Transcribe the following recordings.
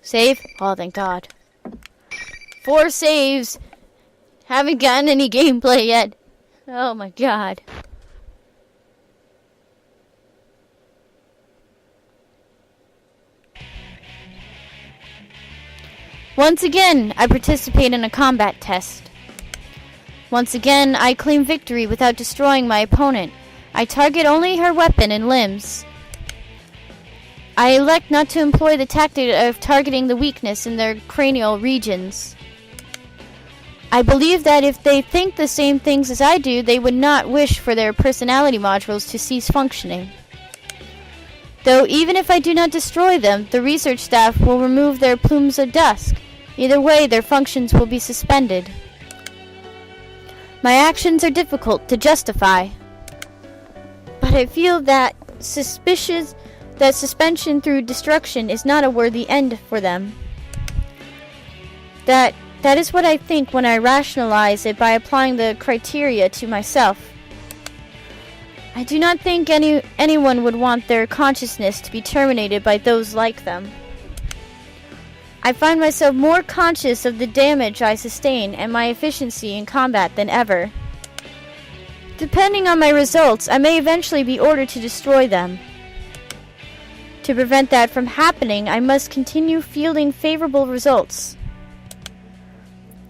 Save? Oh, thank God. 4 saves. Haven't gotten any gameplay yet. Oh my God. Once again, I participate in a combat test. Once again, I claim victory without destroying my opponent. I target only her weapon and limbs. I elect not to employ the tactic of targeting the weakness in their cranial regions. I believe that if they think the same things as I do, they would not wish for their personality modules to cease functioning. Though even if I do not destroy them, the research staff will remove their plumes of dust. Either way, their functions will be suspended. My actions are difficult to justify, but I feel that suspension through destruction is not a worthy end for them. That is what I think when I rationalize it by applying the criteria to myself. I do not think anyone would want their consciousness to be terminated by those like them. I find myself more conscious of the damage I sustain and my efficiency in combat than ever. Depending on my results, I may eventually be ordered to destroy them. To prevent that from happening, I must continue fielding favorable results.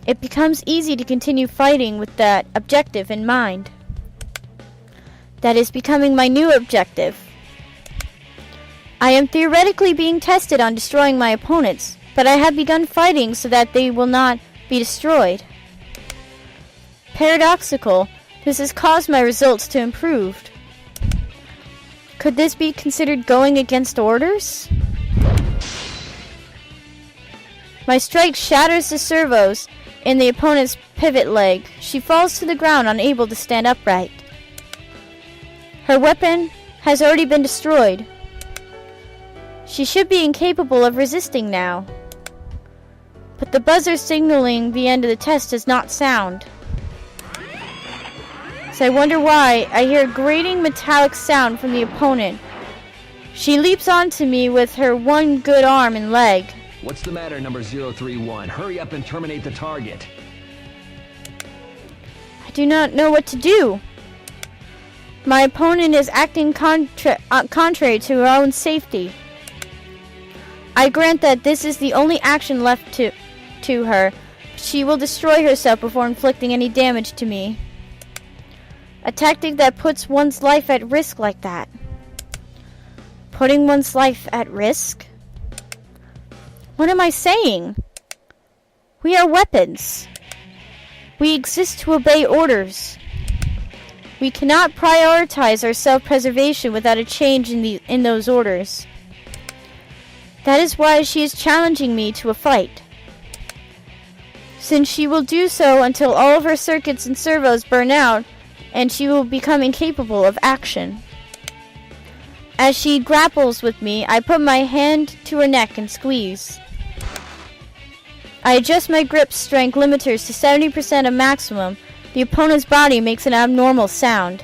It becomes easy to continue fighting with that objective in mind. That is becoming my new objective. I am theoretically being tested on destroying my opponents, but I have begun fighting so that they will not be destroyed. Paradoxical, this has caused my results to improve. Could this be considered going against orders? My strike shatters the servos in the opponent's pivot leg. She falls to the ground, unable to stand upright. Her weapon has already been destroyed. She should be incapable of resisting now. But the buzzer signaling the end of the test does not sound. So I wonder why. I hear a grating metallic sound from the opponent. She leaps onto me with her one good arm and leg. What's the matter, number 031? Hurry up and terminate the target. I do not know what to do. My opponent is acting contrary to her own safety. I grant that this is the only action left to her. She will destroy herself before inflicting any damage to me. A tactic that puts one's life at risk like that. Putting one's life at risk? What am I saying? We are weapons. We exist to obey orders. We cannot prioritize our self-preservation without a change in those orders. That is why she is challenging me to a fight. Since she will do so until all of her circuits and servos burn out, and she will become incapable of action. As she grapples with me, I put my hand to her neck and squeeze. I adjust my grip strength limiters to 70% of maximum. The opponent's body makes an abnormal sound.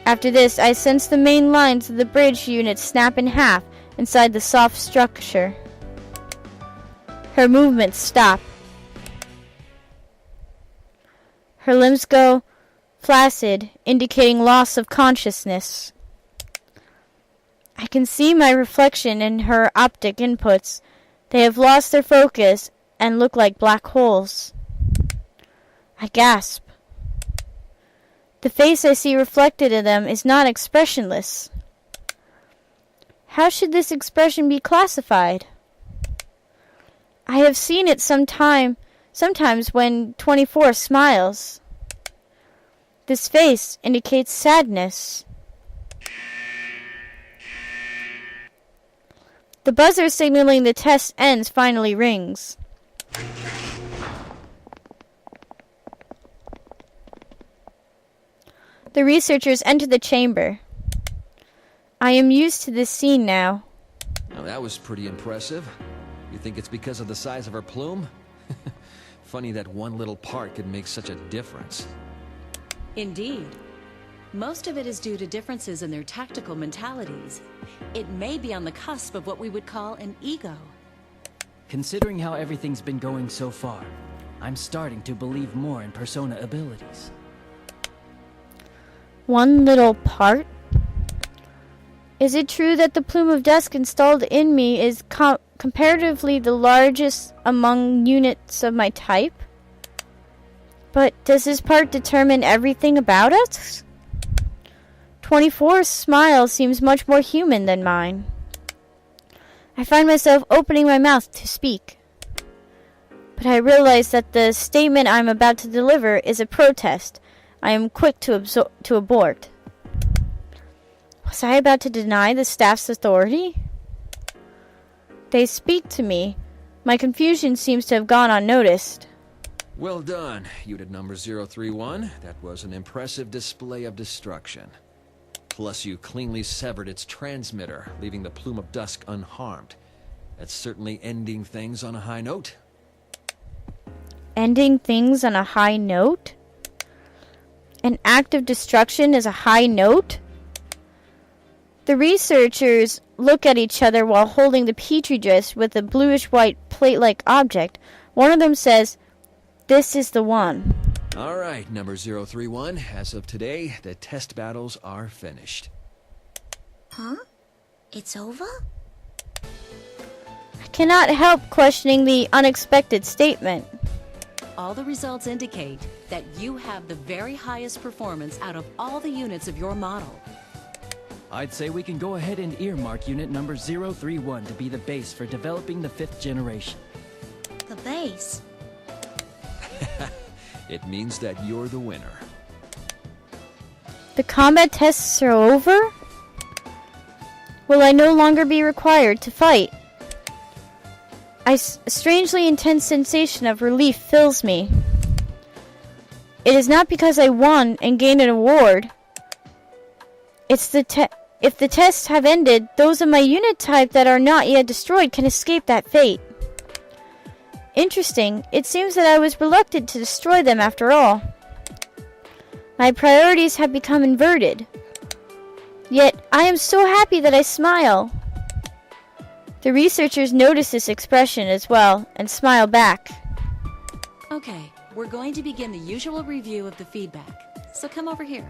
After this, I sense the main lines of the bridge unit snap in half inside the soft structure. Her movements stop. Her limbs go flaccid, indicating loss of consciousness. I can see my reflection in her optic inputs. They have lost their focus and look like black holes. I gasp. The face I see reflected in them is not expressionless. How should this expression be classified? I have seen it sometimes when 24 smiles. This face indicates sadness. The buzzer signaling the test ends finally rings. The researchers enter the chamber. I am used to this scene now. Well, that was pretty impressive. You think it's because of the size of her plume? Funny that one little part could make such a difference. Indeed. Most of it is due to differences in their tactical mentalities. It may be on the cusp of what we would call an ego. Considering how everything's been going so far, I'm starting to believe more in persona abilities. One little part? Is it true that the plume of dust installed in me is comparatively the largest among units of my type? But does this part determine everything about us? 24's smile seems much more human than mine. I find myself opening my mouth to speak. But I realize that the statement I'm about to deliver is a protest. I am quick to abort. Was I about to deny the staff's authority? They speak to me. My confusion seems to have gone unnoticed. Well done, unit number 031. That was an impressive display of destruction. Plus, you cleanly severed its transmitter, leaving the plume of dust unharmed. That's certainly ending things on a high note. Ending things on a high note? An act of destruction is a high note? The researchers look at each other while holding the petri dish with a bluish-white plate-like object. One of them says, "This is the one." All right, number 031. As of today, the test battles are finished. Huh? It's over? I cannot help questioning the unexpected statement. All the results indicate that you have the very highest performance out of all the units of your model. I'd say we can go ahead and earmark unit number 031 to be the base for developing the 5th generation. The base? It means that you're the winner. The combat tests are over? Will I no longer be required to fight? A strangely intense sensation of relief fills me. It is not because I won and gained an award. It's if the tests have ended, those of my unit type that are not yet destroyed can escape that fate. Interesting. It seems that I was reluctant to destroy them after all. My priorities have become inverted. Yet, I am so happy that I smile. The researchers notice this expression as well and smile back. Okay, we're going to begin the usual review of the feedback. So come over here.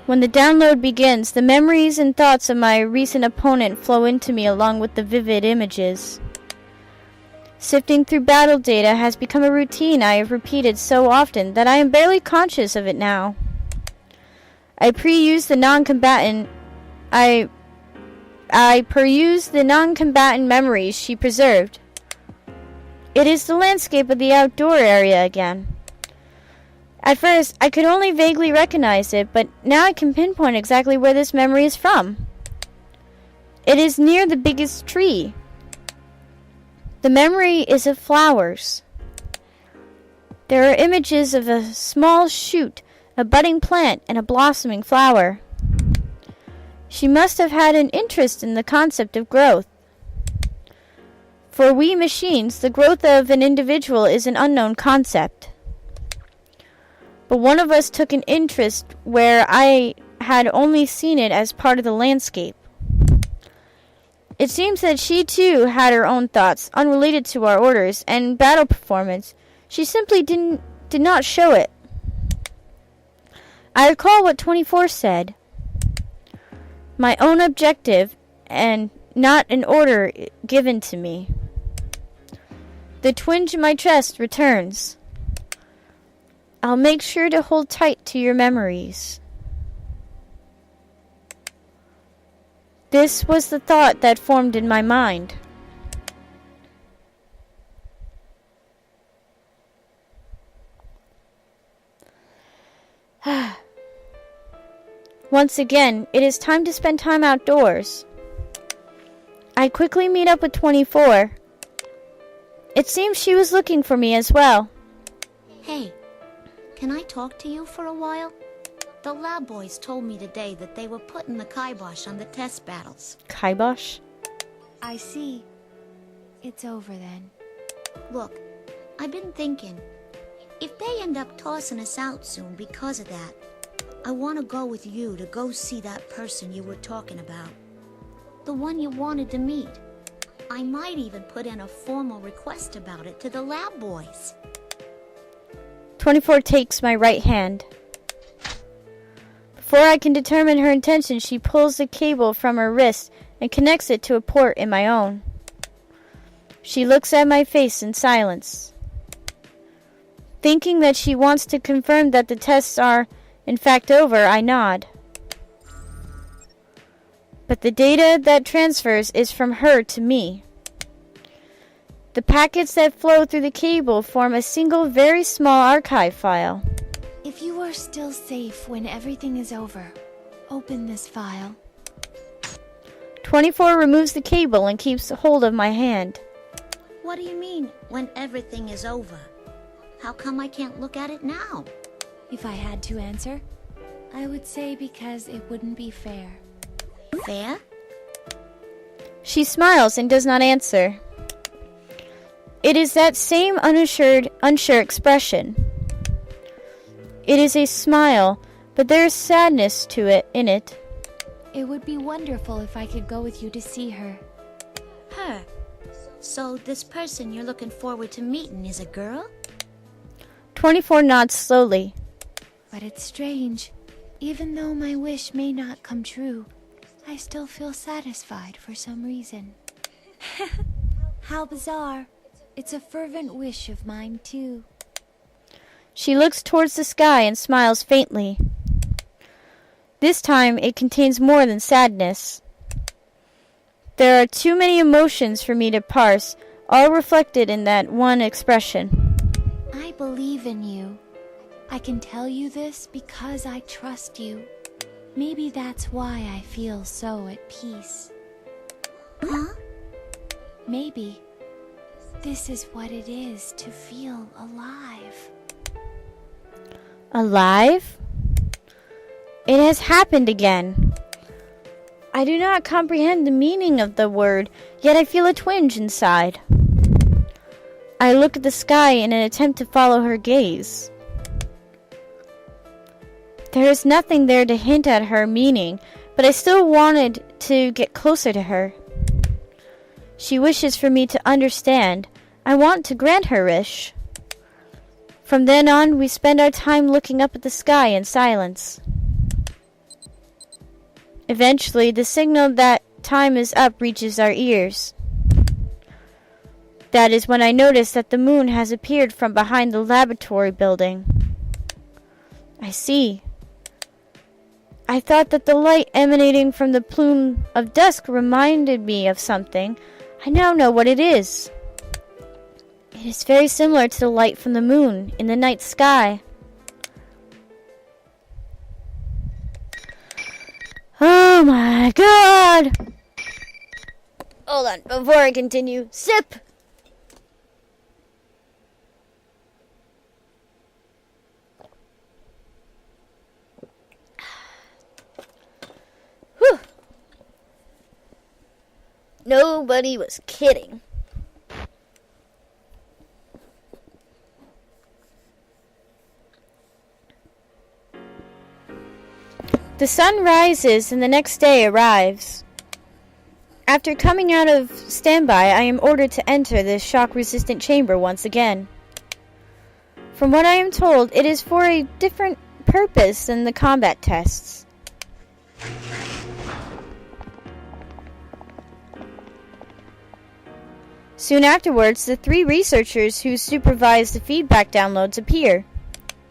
When the download begins, the memories and thoughts of my recent opponent flow into me along with the vivid images. Sifting through battle data has become a routine I have repeated so often that I am barely conscious of it now. I peruse the non-combatant memories she preserved. It is the landscape of the outdoor area again. At first, I could only vaguely recognize it, but now I can pinpoint exactly where this memory is from. It is near the biggest tree. The memory is of flowers. There are images of a small shoot, a budding plant, and a blossoming flower. She must have had an interest in the concept of growth. For we machines, the growth of an individual is an unknown concept. But one of us took an interest where I had only seen it as part of the landscape. It seems that she too had her own thoughts, unrelated to our orders and battle performance. She simply did not show it. I recall what 24 said. My own objective, and not an order given to me. The twinge in my chest returns. I'll make sure to hold tight to your memories. This was the thought that formed in my mind. Once again, it is time to spend time outdoors. I quickly meet up with 24. It seems she was looking for me as well. Hey, can I talk to you for a while? The lab boys told me today that they were putting the kibosh on the test battles. Kibosh? I see. It's over then. Look, I've been thinking. If they end up tossing us out soon because of that, I want to go with you to go see that person you were talking about. The one you wanted to meet. I might even put in a formal request about it to the lab boys. 24 takes my right hand. Before I can determine her intention, she pulls the cable from her wrist and connects it to a port in my own. She looks at my face in silence. Thinking that she wants to confirm that the tests are, in fact, over, I nod. But the data that transfers is from her to me. The packets that flow through the cable form a single, very small archive file. If you are still safe when everything is over, open this file. 24 removes the cable and keeps hold of my hand. What do you mean, when everything is over? How come I can't look at it now? If I had to answer, I would say because it wouldn't be fair. Fair? She smiles and does not answer. It is that same unsure expression. It is a smile, but there is sadness to it in it. It would be wonderful if I could go with you to see her. Her? So this person you're looking forward to meeting is a girl? 24 nods slowly. But it's strange. Even though my wish may not come true, I still feel satisfied for some reason. How bizarre. It's a fervent wish of mine, too. She looks towards the sky and smiles faintly. This time it contains more than sadness. There are too many emotions for me to parse, all reflected in that one expression. I believe in you. I can tell you this because I trust you. Maybe that's why I feel so at peace. Huh? Maybe this is what it is to feel alive. Alive? It has happened again. I do not comprehend the meaning of the word, yet I feel a twinge inside. I look at the sky in an attempt to follow her gaze. There is nothing there to hint at her meaning, but I still wanted to get closer to her. She wishes for me to understand. I want to grant her wish. From then on, we spend our time looking up at the sky in silence. Eventually, the signal that time is up reaches our ears. That is when I notice that the moon has appeared from behind the laboratory building. I see. I thought that the light emanating from the plume of dusk reminded me of something. I now know what it is. It is very similar to the light from the moon in the night sky. Oh my god! Hold on, before I continue, sip! Whew. Nobody was kidding. The sun rises and the next day arrives. After coming out of standby, I am ordered to enter the shock-resistant chamber once again. From what I am told, it is for a different purpose than the combat tests. Soon afterwards, the 3 researchers who supervise the feedback downloads appear.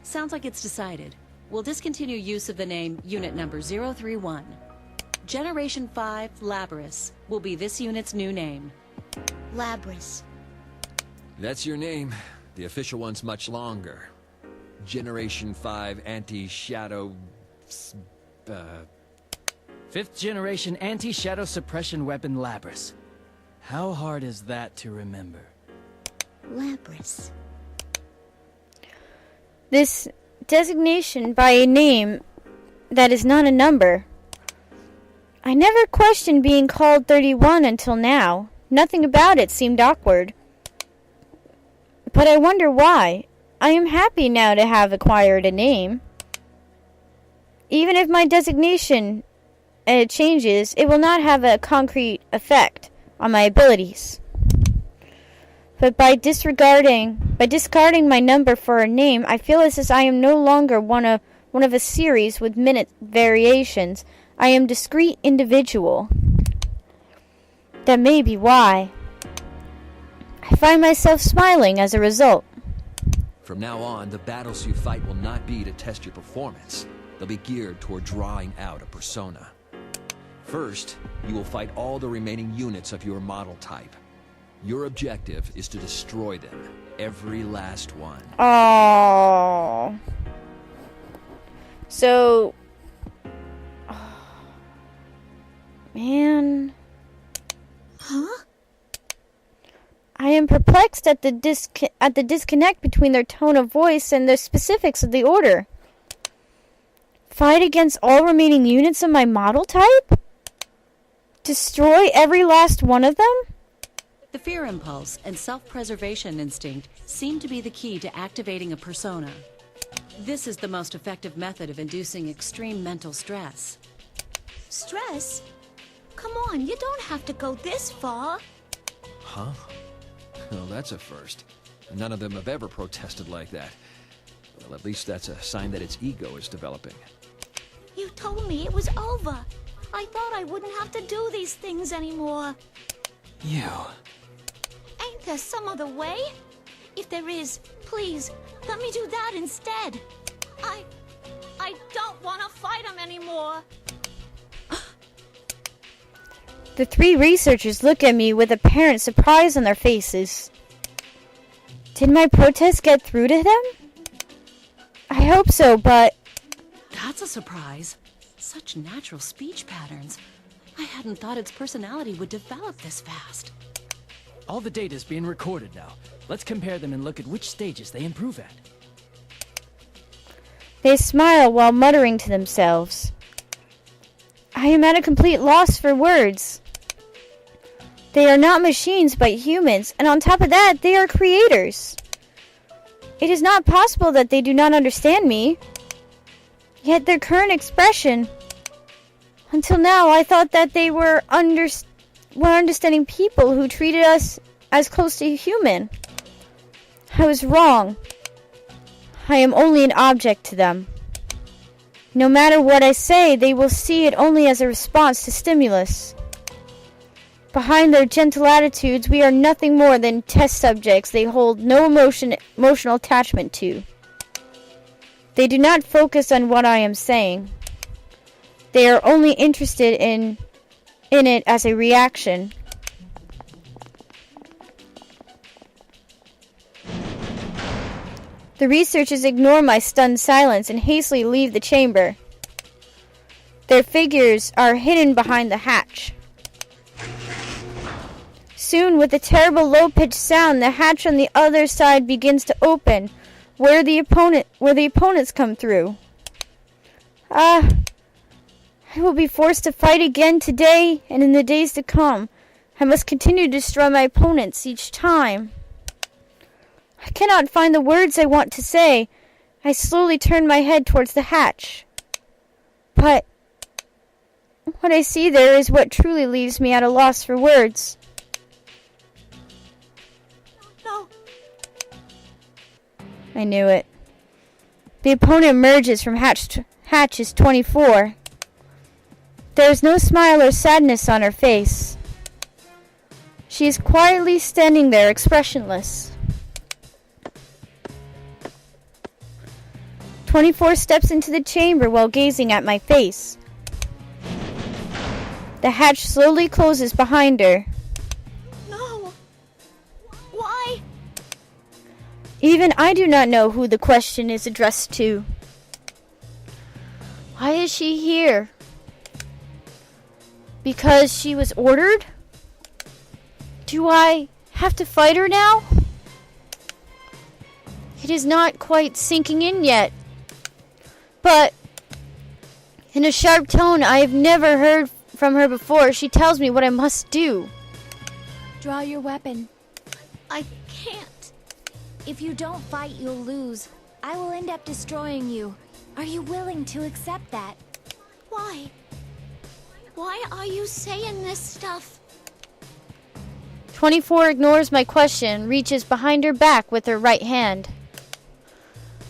Sounds like it's decided. We'll discontinue use of the name Unit Number 031. Generation 5 Labrys will be this unit's new name. Labrys. That's your name. The official one's much longer. Generation 5 Anti-Shadow... 5th generation anti-shadow suppression weapon Labrys. How hard is that to remember? Labrys. This designation by a name that is not a number. I never questioned being called 31 until now. Nothing about it seemed awkward. But I wonder why. I am happy now to have acquired a name. Even if my designation changes, it will not have a concrete effect on my abilities. But by discarding my number for a name, I feel as if I am no longer one of a series with minute variations. I am a discrete individual. That may be why. I find myself smiling as a result. From now on, the battles you fight will not be to test your performance. They'll be geared toward drawing out a persona. First, you will fight all the remaining units of your model type. Your objective is to destroy them, every last one. Oh. So, man. Huh? I am perplexed at the disconnect between their tone of voice and the specifics of the order. Fight against all remaining units of my model type? Destroy every last one of them? The fear impulse and self-preservation instinct seem to be the key to activating a persona. This is the most effective method of inducing extreme mental stress. Stress? Come on, you don't have to go this far. Huh? Well, that's a first. None of them have ever protested like that. Well, at least that's a sign that its ego is developing. You told me it was over. I thought I wouldn't have to do these things anymore. You. Ain't there some other way? If there is, please, let me do that instead. I don't want to fight him anymore. The three researchers look at me with apparent surprise on their faces. Did my protest get through to them? I hope so, but... That's a surprise. Such natural speech patterns. I hadn't thought its personality would develop this fast. All the data's being recorded now. Let's compare them and look at which stages they improve at. They smile while muttering to themselves. I am at a complete loss for words. They are not machines, but humans, and on top of that, they are creators. It is not possible that they do not understand me. Yet their current expression... Until now, I thought that they were understanding people who treated us as close to human. I was wrong. I am only an object to them. No matter what I say, they will see it only as a response to stimulus. Behind their gentle attitudes, we are nothing more than test subjects they hold no emotional attachment to. They do not focus on what I am saying. They are only interested in it as a reaction. The researchers ignore my stunned silence and hastily leave the chamber. Their figures are hidden behind the hatch. Soon, with a terrible low-pitched sound, the hatch on the other side begins to open, where the opponents come through. I will be forced to fight again today and in the days to come. I must continue to destroy my opponents each time. I cannot find the words I want to say. I slowly turn my head towards the hatch. But what I see there is what truly leaves me at a loss for words. No. I knew it. The opponent emerges from hatches 24. There is no smile or sadness on her face. She is quietly standing there, expressionless. 24 steps into the chamber while gazing at my face. The hatch slowly closes behind her. No. Why? Even I do not know who the question is addressed to. Why is she here? Because she was ordered? Do I have to fight her now? It is not quite sinking in yet. But in a sharp tone I have never heard from her before, she tells me what I must do. Draw your weapon. I can't. If you don't fight, you'll lose. I will end up destroying you. Are you willing to accept that? Why? Why are you saying this stuff? 24 ignores my question, reaches behind her back with her right hand.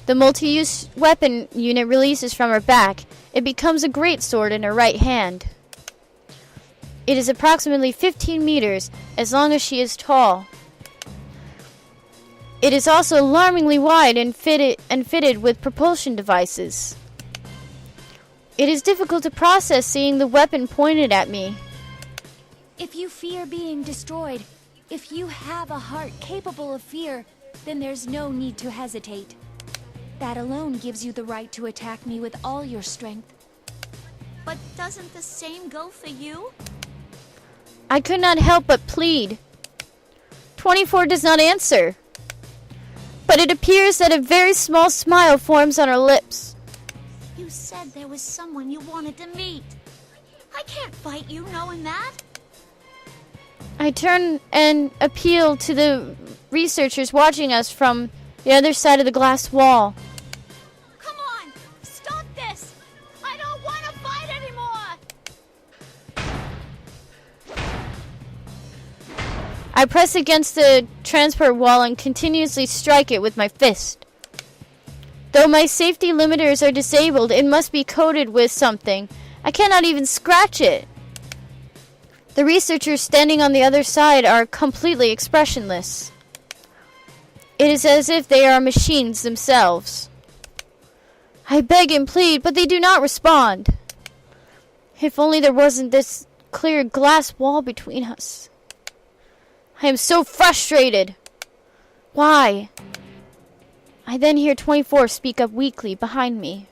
The multi-use weapon unit releases from her back. It becomes a greatsword in her right hand. It is approximately 15 meters, as long as she is tall. It is also alarmingly wide and fitted with propulsion devices. It is difficult to process seeing the weapon pointed at me. If you fear being destroyed, if you have a heart capable of fear, then there's no need to hesitate. That alone gives you the right to attack me with all your strength. But doesn't the same go for you? I could not help but plead. 24 does not answer. But it appears that a very small smile forms on her lips. You said there was someone you wanted to meet. I can't fight you knowing that. I turn and appeal to the researchers watching us from the other side of the glass wall. Come on, stop this! I don't want to fight anymore! I press against the transport wall and continuously strike it with my fist. Though my safety limiters are disabled, it must be coated with something. I cannot even scratch it. The researchers standing on the other side are completely expressionless. It is as if they are machines themselves. I beg and plead, but they do not respond. If only there wasn't this clear glass wall between us. I am so frustrated. Why? I then hear 24 speak up weakly behind me.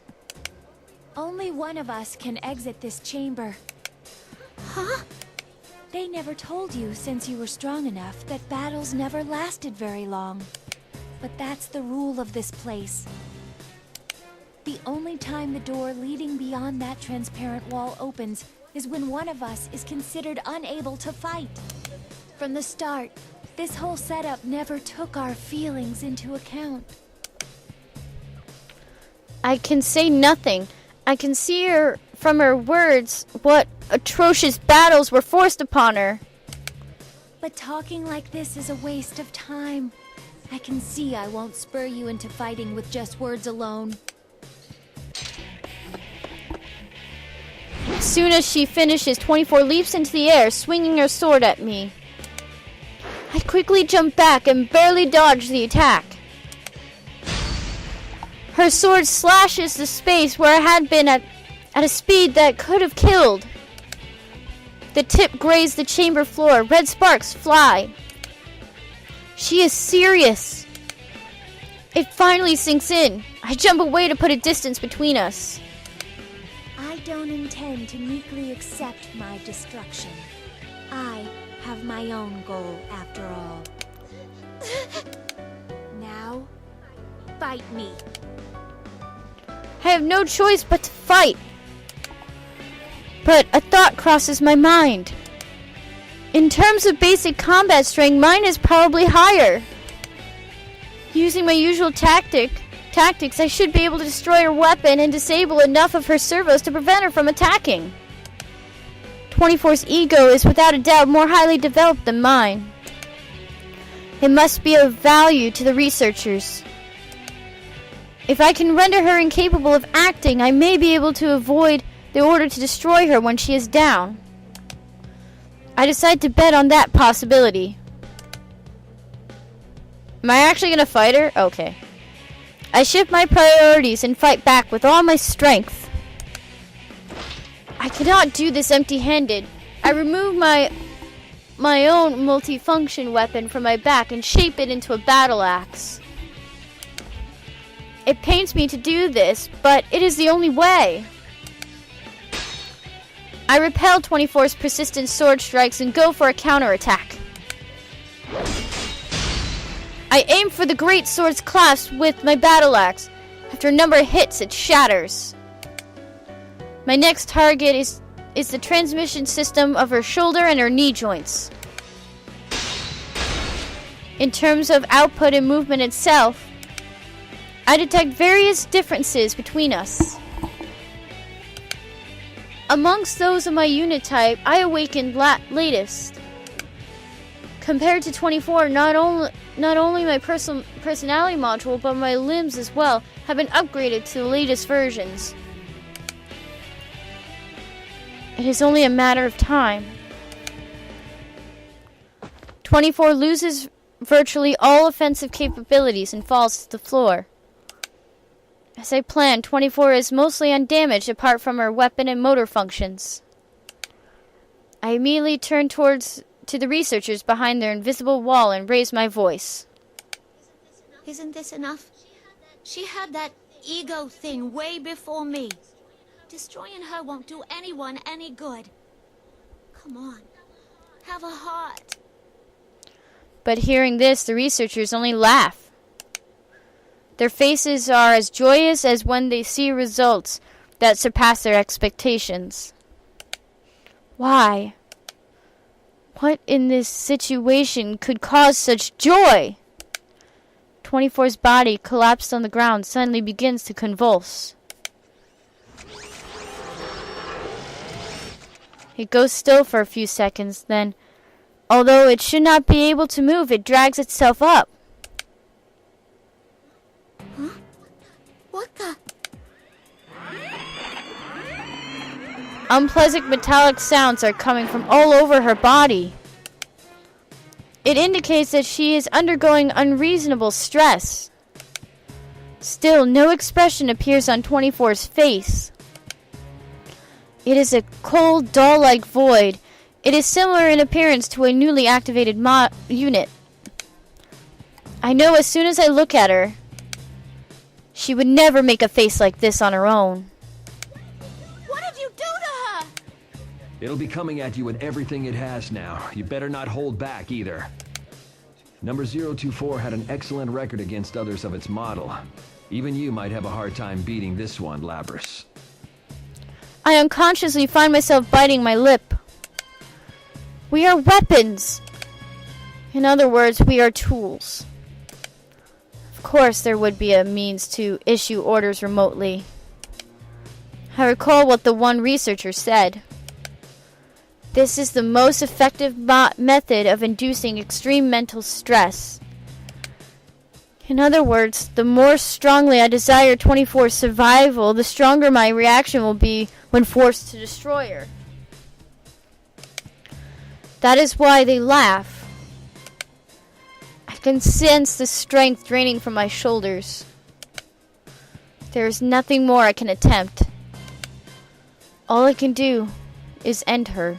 Only one of us can exit this chamber. Huh? They never told you, since you were strong enough, that battles never lasted very long. But that's the rule of this place. The only time the door leading beyond that transparent wall opens is when one of us is considered unable to fight. From the start, this whole setup never took our feelings into account. I can say nothing. I can see her from her words what atrocious battles were forced upon her. But talking like this is a waste of time. I can see I won't spur you into fighting with just words alone. As soon as she finishes, 24 leaps into the air, swinging her sword at me. I quickly jump back and barely dodge the attack. Her sword slashes the space where I had been at a speed that could have killed. The tip grazed the chamber floor. Red sparks fly. She is serious. It finally sinks in. I jump away to put a distance between us. I don't intend to meekly accept my destruction. I have my own goal, after all. Now, fight me. I have no choice but to fight. But a thought crosses my mind. In terms of basic combat strength, mine is probably higher. Using my usual tactics, I should be able to destroy her weapon and disable enough of her servos to prevent her from attacking. 24's ego is without a doubt more highly developed than mine. It must be of value to the researchers. If I can render her incapable of acting, I may be able to avoid the order to destroy her when she is down. I decide to bet on that possibility. Am I actually going to fight her? Okay. I shift my priorities and fight back with all my strength. I cannot do this empty-handed. I remove my own multifunction weapon from my back and shape it into a battle axe. It pains me to do this, but it is the only way. I repel 24's persistent sword strikes and go for a counterattack. I aim for the great sword's clasp with my battle axe. After a number of hits, it shatters. My next target is is the transmission system of her shoulder and her knee joints. In terms of output and movement itself, I detect various differences between us. Amongst those of my unit type, I awakened latest. Compared to 24, not only my personality module, but my limbs as well have been upgraded to the latest versions. It is only a matter of time. 24 loses virtually all offensive capabilities and falls to the floor. As I planned, 24 is mostly undamaged apart from her weapon and motor functions. I immediately turned to the researchers behind their invisible wall and raised my voice. Isn't this enough? She had that ego thing way before me. Destroying her won't do anyone any good. Come on, have a heart. But hearing this, the researchers only laugh. Their faces are as joyous as when they see results that surpass their expectations. Why? What in this situation could cause such joy? 24's body, collapsed on the ground, suddenly begins to convulse. It goes still for a few seconds, then, although it should not be able to move, it drags itself up. Huh? What the? Unpleasant metallic sounds are coming from all over her body. It indicates that she is undergoing unreasonable stress. Still, no expression appears on 24's face. It is a cold, doll-like void. It is similar in appearance to a newly activated unit. I know as soon as I look at her, she would never make a face like this on her own. What did you do to her? It'll be coming at you with everything it has now. You better not hold back either. Number 024 had an excellent record against others of its model. Even you might have a hard time beating this one, Labrys. I unconsciously find myself biting my lip. We are weapons. In other words, we are tools. Of course, there would be a means to issue orders remotely. I recall what the one researcher said. This is the most effective method of inducing extreme mental stress. In other words, the more strongly I desire 24's survival, the stronger my reaction will be when forced to destroy her. That is why they laugh. I can sense the strength draining from my shoulders. There is nothing more I can attempt. All I can do is end her.